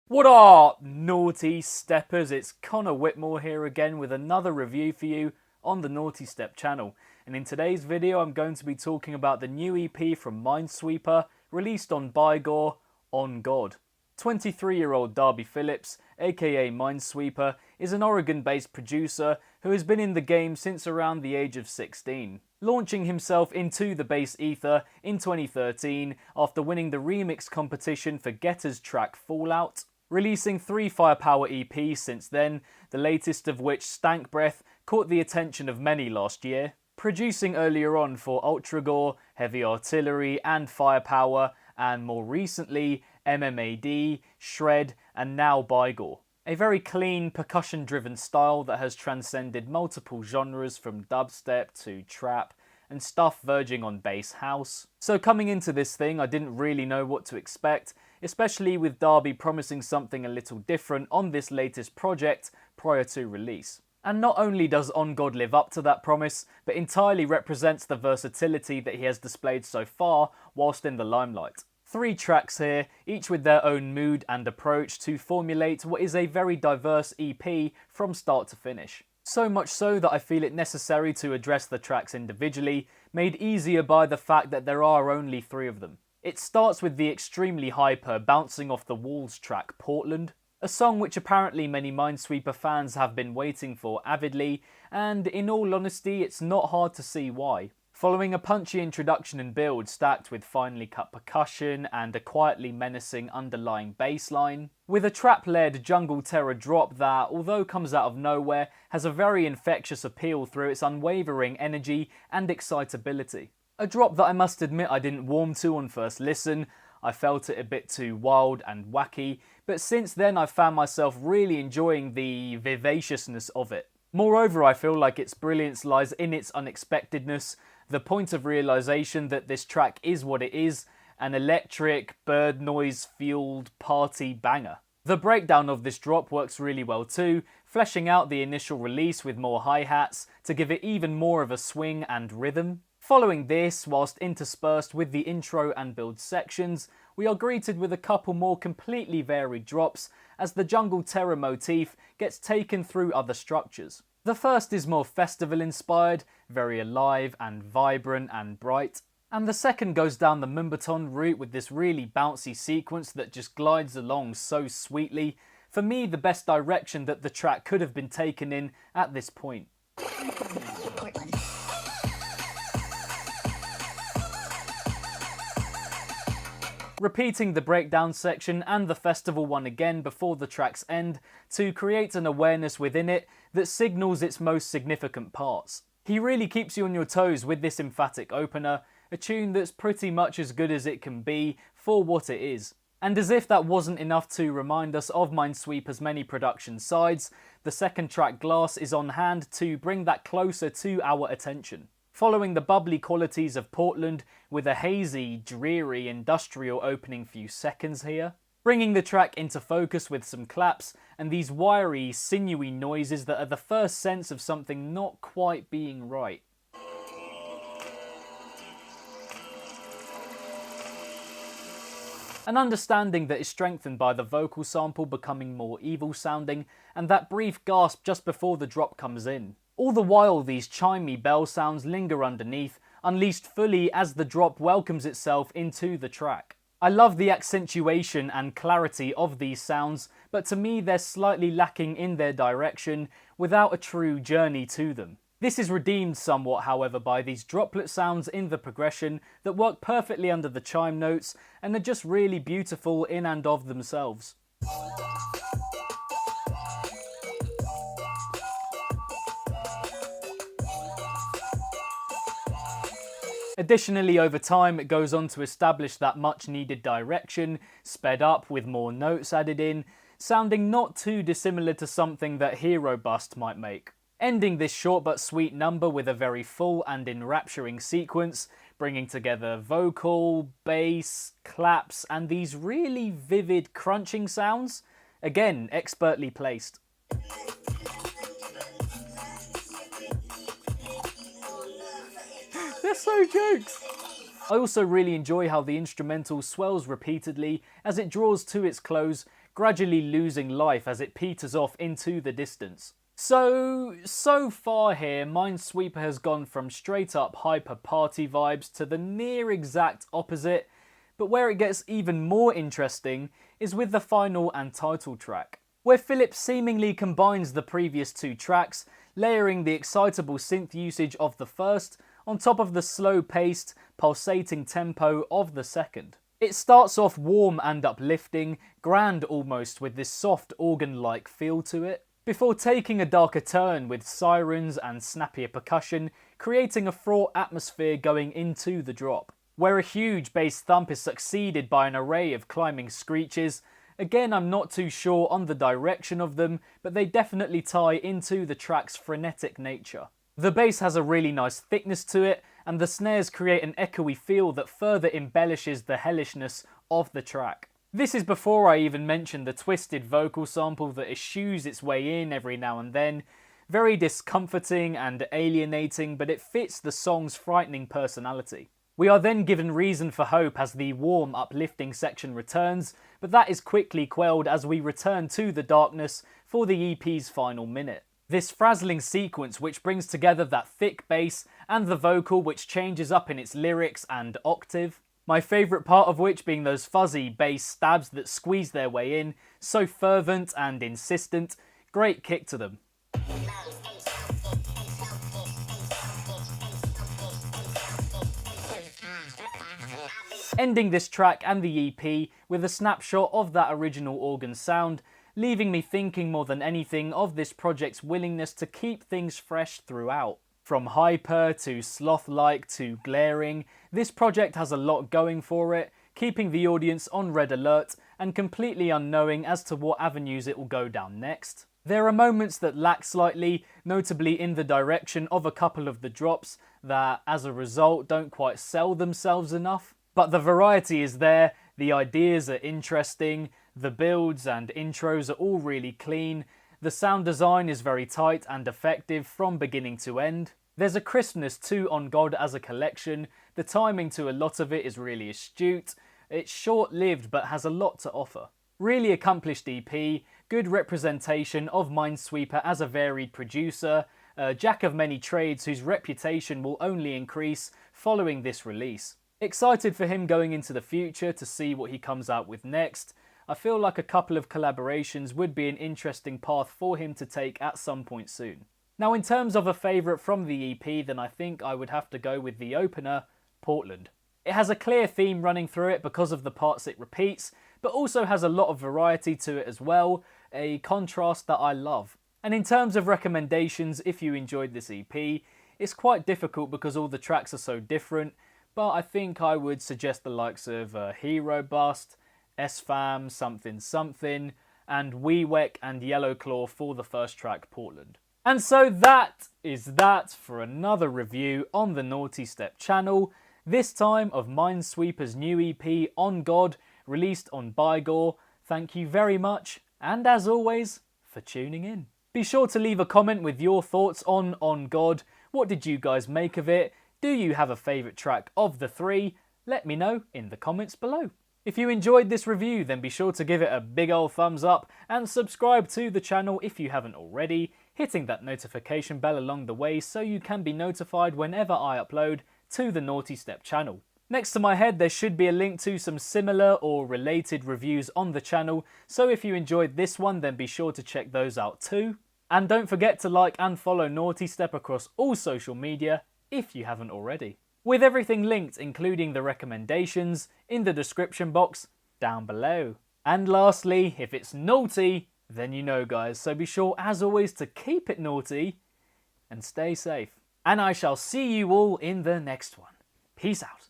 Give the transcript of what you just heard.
What are naughty steppers? It's Connor Whitmore here again with another review for you on the Nawtystep channel. And in today's video I'm going to be talking about the new EP from MineSweepa, released on Buygore, On God. 23-year-old Darby Phillips, aka MineSweepa, is an Oregon-based producer who has been in the game since around the age of 16. Launching himself into the bass ether in 2013 after winning the remix competition for Getter's track Fallout. Releasing 3 Firepower EPs since then, the latest of which, Stank Breath, caught the attention of many last year. Producing earlier on for Ultragore, Heavy Artillery and Firepower, and more recently MMAD, Shred and now Buygore. A very clean, percussion-driven style that has transcended multiple genres from dubstep to trap and stuff verging on bass house. So coming into this thing I didn't really know what to expect, especially with Darby promising something a little different on this latest project prior to release. And not only does On God live up to that promise, but entirely represents the versatility that he has displayed so far whilst in the limelight. 3 tracks here, each with their own mood and approach to formulate what is a very diverse EP from start to finish. So much so that I feel it necessary to address the tracks individually, made easier by the fact that there are only 3 of them. It starts with the extremely hyper, bouncing off the walls track Portland, a song which apparently many MineSweepa fans have been waiting for avidly, and in all honesty it's not hard to see why. Following a punchy introduction and build stacked with finely cut percussion and a quietly menacing underlying bass line, with a trap-led jungle terror drop that, although comes out of nowhere, has a very infectious appeal through its unwavering energy and excitability. A drop that I must admit I didn't warm to on first listen. I felt it a bit too wild and wacky, but since then I've found myself really enjoying the vivaciousness of it. Moreover, I feel like its brilliance lies in its unexpectedness, the point of realisation that this track is what it is, an electric, bird noise-fueled party banger. The breakdown of this drop works really well too, fleshing out the initial release with more hi-hats to give it even more of a swing and rhythm. Following this, whilst interspersed with the intro and build sections, we are greeted with a couple more completely varied drops as the jungle terror motif gets taken through other structures. The first is more festival inspired, very alive and vibrant and bright, and the second goes down the MOOMBAHTON route with this really bouncy sequence that just glides along so sweetly. For me, the best direction that the track could have been taken in at this point. Repeating the breakdown section and the festival one again before the track's end to create an awareness within it that signals its most significant parts. He really keeps you on your toes with this emphatic opener, a tune that's pretty much as good as it can be for what it is. And as if that wasn't enough to remind us of MineSweepa's many production sides, the second track Glass is on hand to bring that closer to our attention. Following the bubbly qualities of Portland with a hazy, dreary, industrial opening few seconds here. Bringing the track into focus with some claps and these wiry, sinewy noises that are the first sense of something not quite being right. An understanding that is strengthened by the vocal sample becoming more evil sounding and that brief gasp just before the drop comes in. All the while these chimey bell sounds linger underneath, unleashed fully as the drop welcomes itself into the track. I love the accentuation and clarity of these sounds, but to me they're slightly lacking in their direction without a true journey to them. This is redeemed somewhat, however, by these droplet sounds in the progression that work perfectly under the chime notes and are just really beautiful in and of themselves. Additionally, over time, it goes on to establish that much needed direction, sped up with more notes added in, sounding not too dissimilar to something that Hero Bust might make. Ending this short but sweet number with a very full and enrapturing sequence, bringing together vocal, bass, claps, and these really vivid crunching sounds. Again, expertly placed. They're so jokes! I also really enjoy how the instrumental swells repeatedly as it draws to its close, gradually losing life as it peters off into the distance. So far here, MineSweepa has gone from straight up hyper party vibes to the near exact opposite, but where it gets even more interesting is with the final and title track, where Phillips seemingly combines the previous two tracks, layering the excitable synth usage of the first on top of the slow-paced, pulsating tempo of the second. It starts off warm and uplifting, grand almost, with this soft organ-like feel to it, before taking a darker turn with sirens and snappier percussion, creating a fraught atmosphere going into the drop, where a huge bass thump is succeeded by an array of climbing screeches. Again, I'm not too sure on the direction of them, but they definitely tie into the track's frenetic nature. The bass has a really nice thickness to it, and the snares create an echoey feel that further embellishes the hellishness of the track. This is before I even mention the twisted vocal sample that eschews its way in every now and then. Very discomforting and alienating, but it fits the song's frightening personality. We are then given reason for hope as the warm, uplifting section returns, but that is quickly quelled as we return to the darkness for the EP's final minute. This frazzling sequence which brings together that thick bass and the vocal which changes up in its lyrics and octave. My favourite part of which being those fuzzy bass stabs that squeeze their way in, so fervent and insistent. Great kick to them. Ending this track and the EP with a snapshot of that original organ sound, leaving me thinking more than anything of this project's willingness to keep things fresh throughout. From hyper to sloth-like to glaring, this project has a lot going for it, keeping the audience on red alert and completely unknowing as to what avenues it will go down next. There are moments that lack slightly, notably in the direction of a couple of the drops that, as a result, don't quite sell themselves enough. But the variety is there, the ideas are interesting, the builds and intros are all really clean, the sound design is very tight and effective from beginning to end. There's a crispness to On God as a collection, the timing to a lot of it is really astute, it's short-lived but has a lot to offer. Really accomplished EP, good representation of MineSweepa as a varied producer, a jack of many trades whose reputation will only increase following this release. Excited for him going into the future to see what he comes out with next. I feel like a couple of collaborations would be an interesting path for him to take at some point soon. Now in terms of a favourite from the EP, then I think I would have to go with the opener, Portland. It has a clear theme running through it because of the parts it repeats, but also has a lot of variety to it as well, a contrast that I love. And in terms of recommendations, if you enjoyed this EP, it's quite difficult because all the tracks are so different, but I think I would suggest the likes of Hero Bust, S-Fam, Something Something, and Weewek and Yellow Claw for the first track, Portland. And so that is that for another review on the Nawtystep channel, this time of MineSweepa's new EP, On God, released on Buygore. Thank you very much, and as always, for tuning in. Be sure to leave a comment with your thoughts on God. What did you guys make of it? Do you have a favourite track of the three? Let me know in the comments below. If you enjoyed this review, then be sure to give it a big ol' thumbs up and subscribe to the channel if you haven't already, hitting that notification bell along the way so you can be notified whenever I upload to the Nawtystep channel. Next to my head there should be a link to some similar or related reviews on the channel, so if you enjoyed this one then be sure to check those out too. And don't forget to like and follow Nawtystep across all social media if you haven't already. With everything linked, including the recommendations, in the description box down below. And lastly, if it's naughty, then you know guys, so be sure as always to keep it naughty and stay safe. And I shall see you all in the next one. Peace out.